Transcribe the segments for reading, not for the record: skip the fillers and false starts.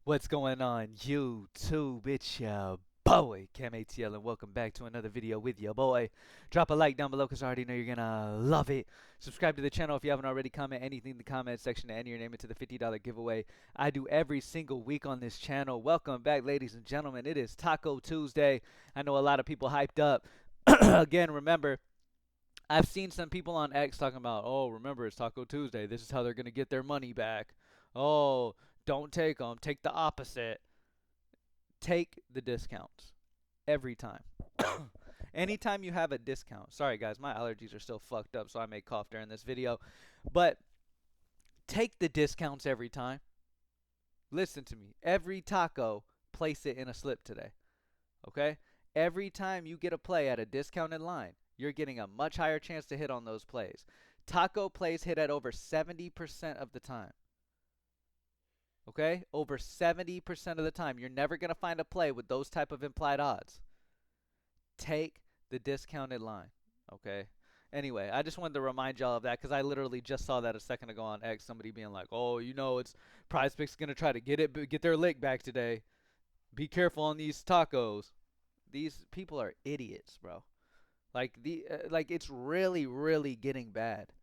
What's going on YouTube? It's your boy Cam ATL and welcome back to another video with your boy. Drop a like down below because I already know you're gonna love it. Subscribe to the channel if you haven't already. Comment anything in the comment section to enter your name into the $50 giveaway I do every single week on this channel. Welcome back, ladies and gentlemen. It is Taco Tuesday. I know a lot of people hyped up. Again, remember, I've seen some people on X talking about, oh, remember, it's Taco Tuesday. This is how they're going to get their money back. Oh, don't take them. Take the opposite. Take the discounts every time. Anytime you have a discount. Sorry, guys, my allergies are still fucked up, so I may cough during this video. But take the discounts every time. Listen to me. Every taco, place it in a slip today. Okay? Every time you get a play at a discounted line, you're getting a much higher chance to hit on those plays. Taco plays hit at over 70% of the time. Okay? Over 70% of the time. You're never going to find a play with those type of implied odds. Take the discounted line. Okay? Anyway, I just wanted to remind y'all of that because I literally just saw that a second ago on X. Somebody being like, oh, you know, it's Prizepicks going to try to get their lick back today. Be careful on these tacos. These people are idiots, bro. Like it's really getting bad.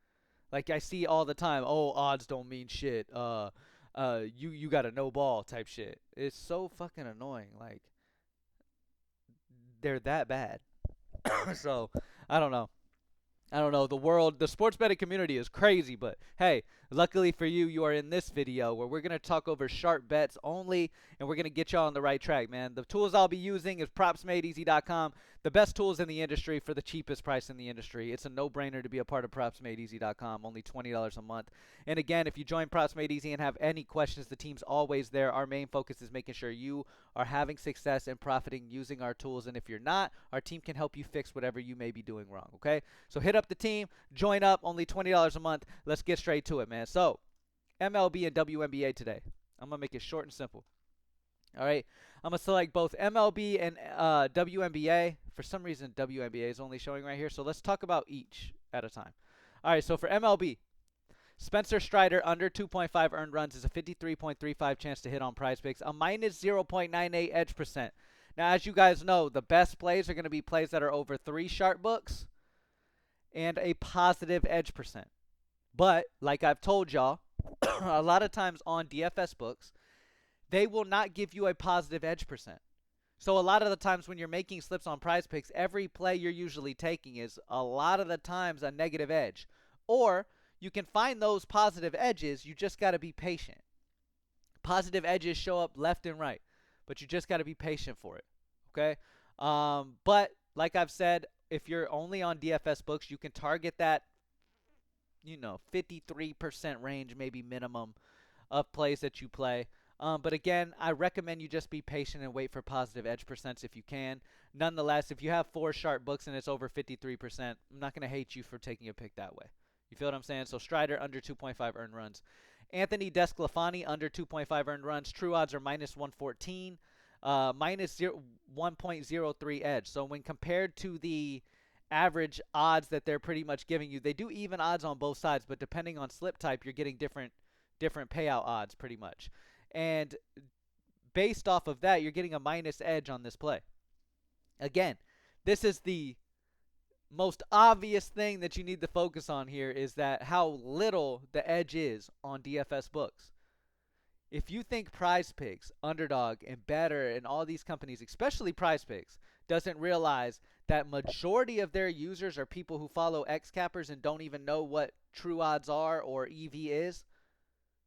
Like I see all the time, oh, odds don't mean shit. You got a no ball type shit. It's so fucking annoying. Like they're that bad. So I don't know. I don't know. The sports betting community is crazy, but hey, luckily for you, you are in this video where we're going to talk over sharp bets only, and we're going to get y'all on the right track, man. The tools I'll be using is propsmadeeasy.com, the best tools in the industry for the cheapest price in the industry. It's a no-brainer to be a part of propsmadeeasy.com, only $20 a month. And again, if you join Props Made Easy and have any questions, the team's always there. Our main focus is making sure you are having success and profiting using our tools, and if you're not, our team can help you fix whatever you may be doing wrong, okay? So hit up the team, join up, only $20 a month. Let's get straight to it, man. So, MLB and WNBA today. I'm going to make it short and simple. All right, I'm going to select both MLB and WNBA. For some reason, WNBA is only showing right here, so let's talk about each at a time. All right, so for MLB, Spencer Strider under 2.5 earned runs is a 53.35 chance to hit on Prizepicks, a minus 0.98 edge percent. Now, as you guys know, the best plays are going to be plays that are over 3 sharp books and a positive edge percent. But, like I've told y'all, a lot of times on DFS books, they will not give you a positive edge percent. So a lot of the times when you're making slips on Prizepicks, every play you're usually taking is a lot of the times a negative edge. Or you can find those positive edges, you just got to be patient. Positive edges show up left and right, but you just got to be patient for it, okay? But like I've said, if you're only on DFS books, you can target that, 53% range, maybe minimum, of plays that you play. But again, I recommend you just be patient and wait for positive edge percents if you can. Nonetheless, if you have 4 sharp books and it's over 53%, I'm not going to hate you for taking a pick that way. You feel what I'm saying? So Strider under 2.5 earned runs. Anthony Desclafani under 2.5 earned runs. True odds are minus 114, minus 1.03 edge. So when compared to the average odds that they're pretty much giving you, they do even odds on both sides, but depending on slip type, you're getting different payout odds pretty much. And based off of that, you're getting a minus edge on this play. Again, this is the most obvious thing that you need to focus on here, is that how little the edge is on DFS books. If you think Prizepicks, Underdog, and Betr, and all these companies, especially Prizepicks, doesn't realize that majority of their users are people who follow X cappers and don't even know what true odds are or EV is,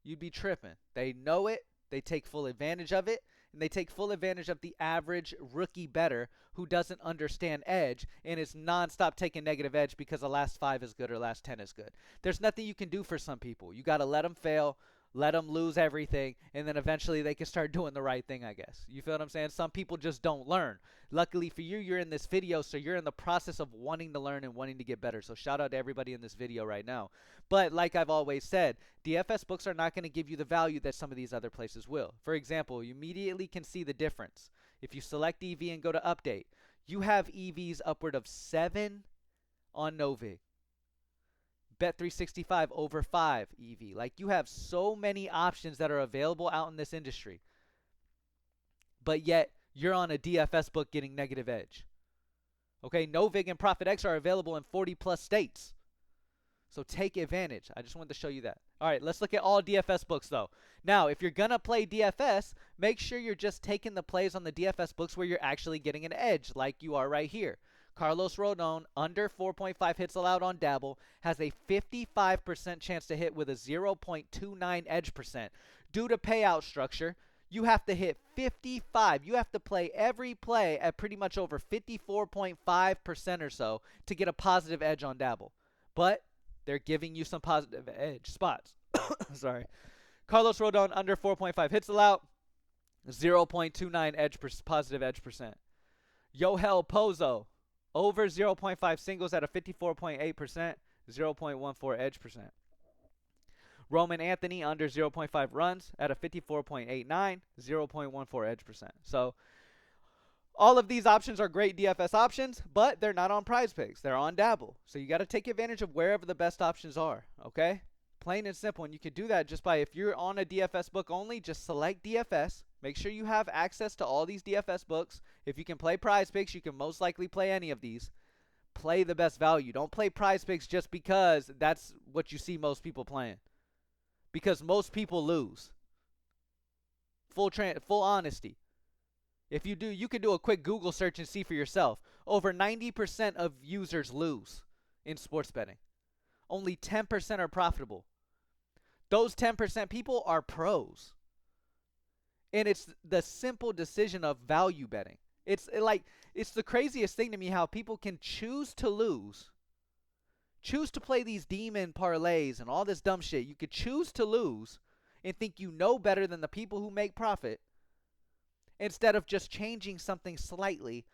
you'd be tripping. They know it, they take full advantage of it, and they take full advantage of the average rookie bettor who doesn't understand edge and is nonstop taking negative edge because the last 5 is good or last 10 is good. There's nothing you can do for some people. You got to let them fail, let them lose everything, and then eventually they can start doing the right thing, I guess. You feel what I'm saying? Some people just don't learn. Luckily for you, you're in this video, so you're in the process of wanting to learn and wanting to get better. So shout out to everybody in this video right now. But like I've always said, DFS books are not going to give you the value that some of these other places will. For example, you immediately can see the difference. If you select EV and go to update, you have EVs upward of 7 on Novig. Bet365 over 5 EV. Like, you have so many options that are available out in this industry. but yet you're on a DFS book getting negative edge. Okay, Novig and ProfitX are available in 40 plus states. So take advantage. I just wanted to show you that. All right, let's look at all DFS books though. Now, if you're going to play DFS, make sure you're just taking the plays on the DFS books where you're actually getting an edge like you are right here. Carlos Rodon, under 4.5 hits allowed on Dabble, has a 55% chance to hit with a 0.29 edge percent. Due to payout structure, you have to hit 55. You have to play every play at pretty much over 54.5% or so to get a positive edge on Dabble. But they're giving you some positive edge spots. Sorry. Carlos Rodon, under 4.5 hits allowed, 0.29 positive edge percent. Yohel Pozo, over 0.5 singles at a 54.8%, 0.14 edge percent. Roman Anthony, under 0.5 runs at a 54.89, 0.14 edge percent. So all of these options are great DFS options, but they're not on Prizepicks. They're on Dabble. So you got to take advantage of wherever the best options are, okay? Plain and simple. And you can do that just by, if you're on a DFS book only, just select DFS. Make sure you have access to all these DFS books. If you can play Prizepicks, you can most likely play any of these. Play the best value. Don't play Prizepicks just because that's what you see most people playing. Because most people lose. Full honesty. If you do, you can do a quick Google search and see for yourself. Over 90% of users lose in sports betting. Only 10% are profitable. Those 10% people are pros. And it's the simple decision of value betting. It's the craziest thing to me how people can choose to lose. Choose to play these demon parlays and all this dumb shit. You could choose to lose and think you know better than the people who make profit, instead of just changing something slightly,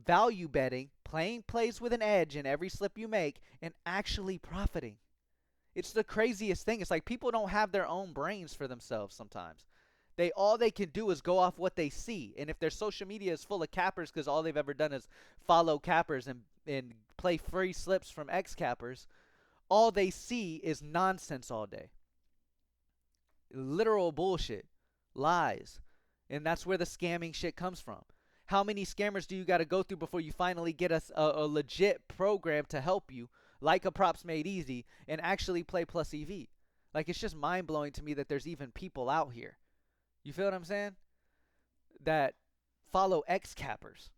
value betting, playing plays with an edge in every slip you make, and actually profiting. It's the craziest thing. It's like people don't have their own brains for themselves sometimes. All they can do is go off what they see. And if their social media is full of cappers because all they've ever done is follow cappers and play free slips from ex-cappers, all they see is nonsense all day. Literal bullshit. Lies. And that's where the scamming shit comes from. How many scammers do you got to go through before you finally get a legit program to help you, like a Props Made Easy, and actually play plus EV? Like, it's just mind-blowing to me that there's even people out here. You feel what I'm saying? That follow ex-cappers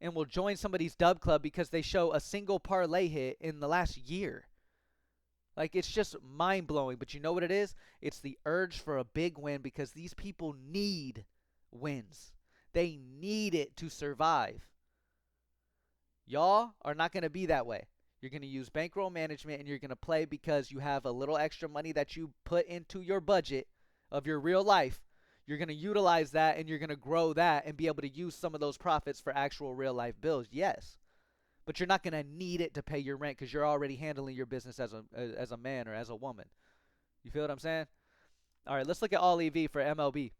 and will join somebody's dub club because they show a single parlay hit in the last year. Like, it's just mind-blowing. But you know what it is? It's the urge for a big win because these people need wins. They need it to survive. Y'all are not going to be that way. You're going to use bankroll management and you're going to play because you have a little extra money that you put into your budget of your real life. You're going to utilize that and you're going to grow that and be able to use some of those profits for actual real life bills. Yes. But you're not going to need it to pay your rent because you're already handling your business as a man or as a woman. You feel what I'm saying? All right, let's look at all EV for MLB.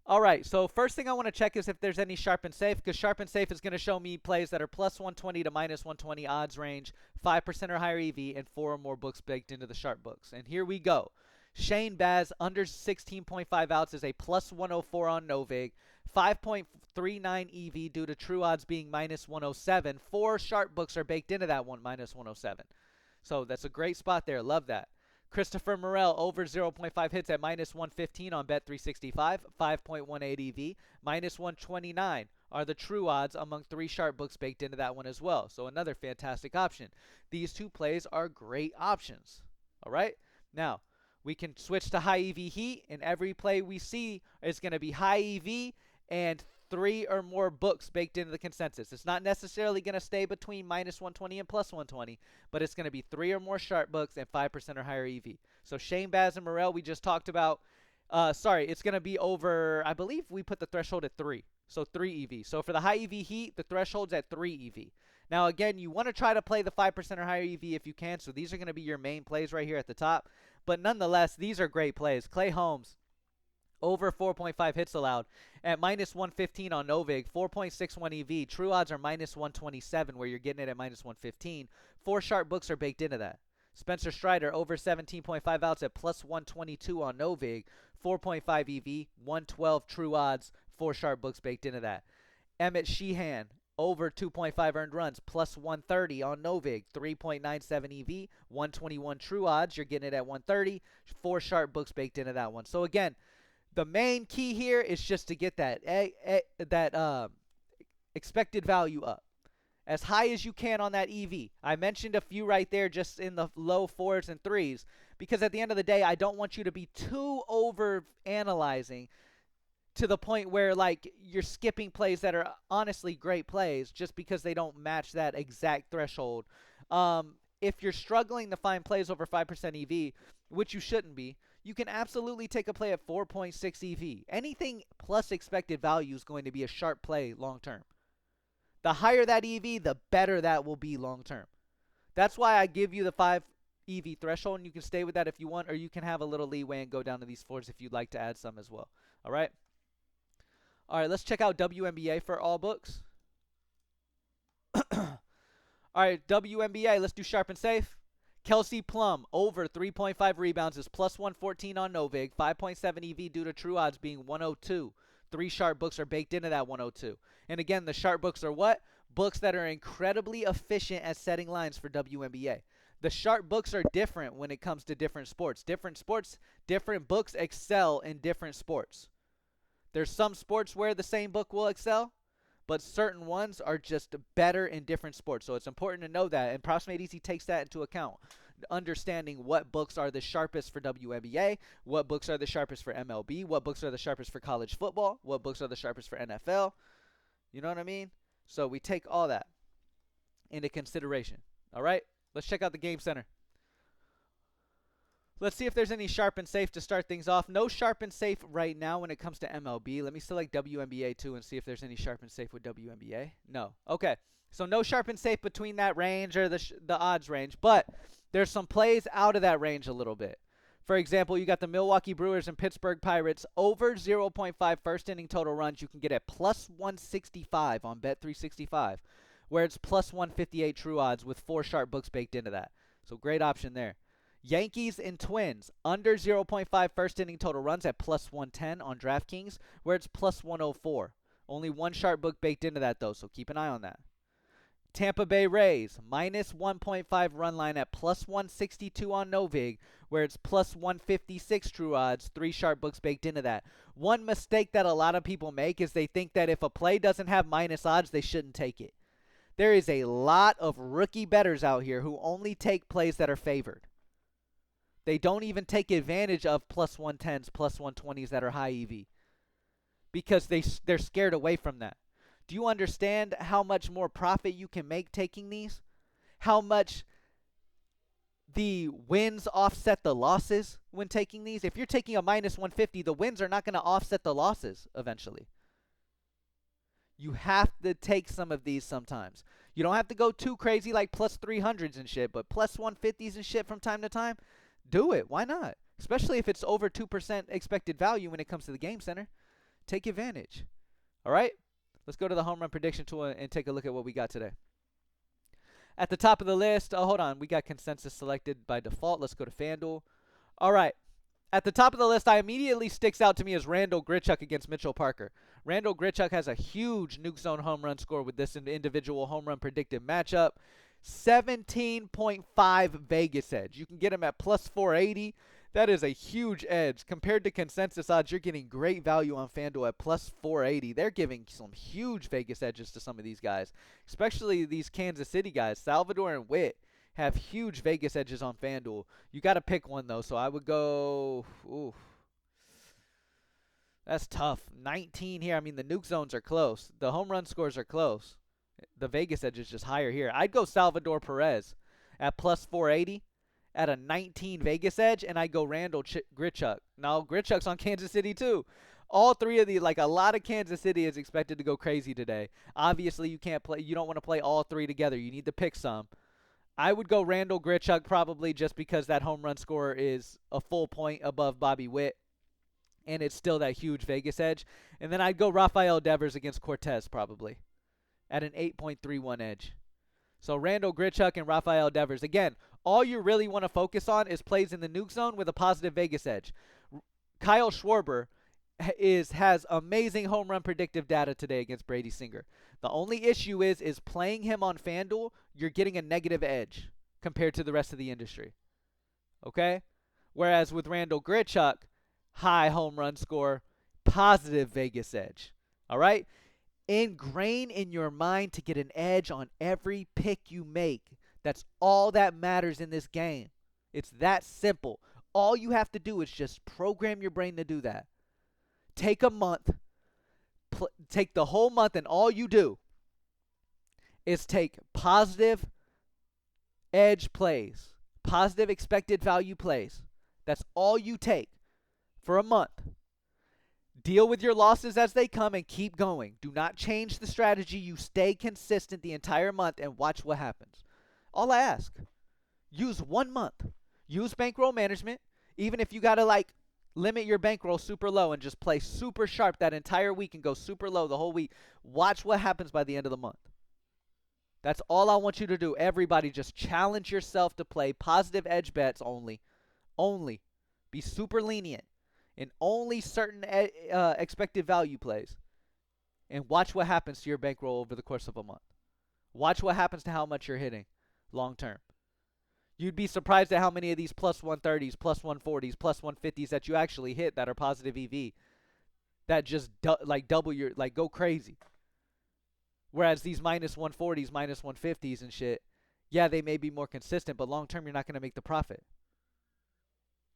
All right, so first thing I want to check is if there's any sharp and safe, because sharp and safe is going to show me plays that are plus 120 to minus 120 odds range, 5% or higher EV, and 4 or more books baked into the sharp books. And here we go. Shane Baz, under 16.5 outs, is a plus 104 on Novig, 5.39 EV due to true odds being minus 107. 4 sharp books are baked into that one, minus 107. So that's a great spot there. Love that. Christopher Morel, over 0.5 hits at minus 115 on Bet365, 5.18 EV, minus 129 are the true odds among 3 sharp books baked into that one as well. So another fantastic option. These 2 plays are great options. All right? Now, we can switch to high EV Heat, and every play we see is going to be high EV and 3 or more books baked into the consensus. It's not necessarily going to stay between minus 120 and plus 120, but it's going to be 3 or more sharp books and 5% or higher EV. So Shane Baz and Morel, we just talked about. It's going to be over, I believe we put the threshold at 3. So 3 EV. So for the high EV Heat, the threshold's at 3 EV. Now, again, you want to try to play the 5% or higher EV if you can. So these are going to be your main plays right here at the top. But nonetheless, these are great plays. Clay Holmes, over 4.5 hits allowed at minus 115 on Novig, 4.61 EV. True odds are minus 127 where you're getting it at minus 115. 4 sharp books are baked into that. Spencer Strider over 17.5 outs at plus 122 on Novig. 4.5 EV, 112 true odds, 4 sharp books baked into that. Emmett Sheehan over 2.5 earned runs, plus 130 on Novig. 3.97 EV, 121 true odds. You're getting it at 130. 4 sharp books baked into that one. So again, the main key here is just to get that expected value up as high as you can on that EV. I mentioned a few right there just in the low 4s and 3s because at the end of the day, I don't want you to be too over analyzing to the point where like you're skipping plays that are honestly great plays just because they don't match that exact threshold. If you're struggling to find plays over 5% EV, which you shouldn't be, you can absolutely take a play at 4.6 EV. Anything plus expected value is going to be a sharp play long term. The higher that EV, the better that will be long term. That's why I give you the 5 EV threshold, and you can stay with that if you want, or you can have a little leeway and go down to these 4s if you'd like to add some as well. All right? All right, let's check out WNBA for all books. All right, WNBA, let's do sharp and safe. Kelsey Plum, over 3.5 rebounds, is plus 114 on Novig. 5.7 EV due to true odds being 102. 3 sharp books are baked into that 102. And again, the sharp books are what? Books that are incredibly efficient at setting lines for WNBA. The sharp books are different when it comes to different sports. Different books excel in different sports. There's some sports where the same book will excel, but certain ones are just better in different sports. So it's important to know that, and Proximate Easy takes that into account. Understanding what books are the sharpest for WNBA, what books are the sharpest for MLB, what books are the sharpest for college football, what books are the sharpest for NFL. You know what I mean? So we take all that into consideration. All right? Let's check out the Game Center. Let's see if there's any sharp and safe to start things off. No sharp and safe right now when it comes to MLB. Let me select WNBA too and see if there's any sharp and safe with WNBA. No. Okay. So no sharp and safe between that range or the odds range, but there's some plays out of that range a little bit. For example, you got the Milwaukee Brewers and Pittsburgh Pirates over 0.5 first inning total runs. You can get at plus 165 on Bet365, where it's plus 158 true odds with 4 sharp books baked into that. So great option there. Yankees and Twins, under 0.5 first inning total runs at plus 110 on DraftKings, where it's plus 104. Only 1 sharp book baked into that, though, so keep an eye on that. Tampa Bay Rays, minus 1.5 run line at plus 162 on Novig, where it's plus 156 true odds, 3 sharp books baked into that. One mistake that a lot of people make is they think that if a play doesn't have minus odds, they shouldn't take it. There is a lot of rookie bettors out here who only take plays that are favored. They don't even take advantage of plus 110s, plus 120s that are high EV because they're scared away from that. Do you understand how much more profit you can make taking these? How much the wins offset the losses when taking these? If you're taking a minus 150, the wins are not going to offset the losses eventually. You have to take some of these sometimes. You don't have to go too crazy like plus 300s and shit, but plus 150s and shit from time to time. Do it. Why not? Especially if it's over 2% expected value when it comes to the Game Center. Take advantage. All right? Let's go to the home run prediction tool and take a look at what we got today. At the top of the list, hold on. We got consensus selected by default. Let's go to FanDuel. All right. At the top of the list, immediately sticks out to me as Randall Grichuk against Mitchell Parker. Randall Grichuk has a huge nuke zone home run score with this individual home run predictive matchup. 17.5 Vegas edge. You can get him at plus 480. That is a huge edge. Compared to consensus odds, you're getting great value on FanDuel at plus 480. They're giving some huge Vegas edges to some of these guys, especially these Kansas City guys. Salvador and Witt have huge Vegas edges on FanDuel. You got to pick one, though, so I would go... Ooh, that's tough. 19 here. I mean, the nuke zones are close. The home run scores are close. The Vegas edge is just higher here. I'd go Salvador Perez at plus 480 at a 19 Vegas edge, and I'd go Randall Grichuk. Now, Grichuk's on Kansas City, too. All three of these, like a lot of Kansas City is expected to go crazy today. Obviously, you don't want to play all three together. You need to pick some. I would go Randall Grichuk probably just because that home run score is a full point above Bobby Witt, and it's still that huge Vegas edge. And then I'd go Rafael Devers against Cortez probably at an 8.31 edge. So Randall Grichuk and Rafael Devers. Again, All you really want to focus on is plays in the nuke zone with a positive Vegas edge. Kyle Schwarber has amazing home run predictive data today against Brady Singer. The only issue is playing him on FanDuel, you're getting a negative edge compared to the rest of the industry. Okay? Whereas with Randall Grichuk, high home run score, positive Vegas edge. All right? Ingrain in your mind to get an edge on every pick you make. That's all that matters in this game. It's that simple. All you have to do is just program your brain to do that. Take a month, take the whole month, and all you do is take positive edge plays, positive expected value plays. That's all you take for a month. Deal with your losses as they come and keep going. Do not change the strategy. You stay consistent the entire month and watch what happens. All I ask, use 1 month. Use bankroll management. Even if you got to limit your bankroll super low and just play super sharp that entire week and go super low the whole week. Watch what happens by the end of the month. That's all I want you to do. Everybody just challenge yourself to play positive edge bets only. Only. Be super lenient in only certain expected value plays. And watch what happens to your bankroll over the course of a month. Watch what happens to how much you're hitting long term. You'd be surprised at how many of these plus 130s, plus 140s, plus 150s that you actually hit that are positive EV. That just double your, go crazy. Whereas these minus 140s, minus 150s and shit, yeah, they may be more consistent, but long term you're not going to make the profit.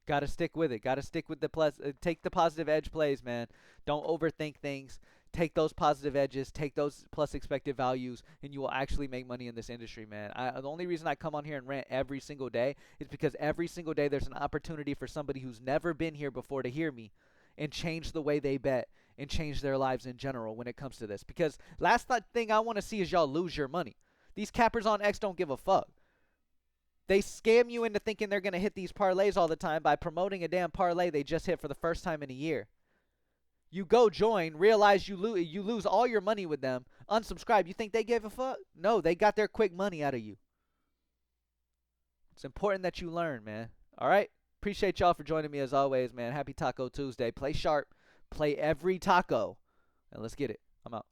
Got to stick with it. Got to stick with the plus. Take the positive edge plays, man. Don't overthink things. Take those positive edges. Take those plus expected values, and you will actually make money in this industry, man. The only reason I come on here and rant every single day is because every single day there's an opportunity for somebody who's never been here before to hear me and change the way they bet and change their lives in general when it comes to this. Because last thing I want to see is y'all lose your money. These cappers on X don't give a fuck. They scam you into thinking they're going to hit these parlays all the time by promoting a damn parlay they just hit for the first time in a year. You go join, realize you lose all your money with them, unsubscribe. You think they gave a fuck? No, they got their quick money out of you. It's important that you learn, man. All right? Appreciate y'all for joining me as always, man. Happy Taco Tuesday. Play sharp. Play every taco. And let's get it. I'm out.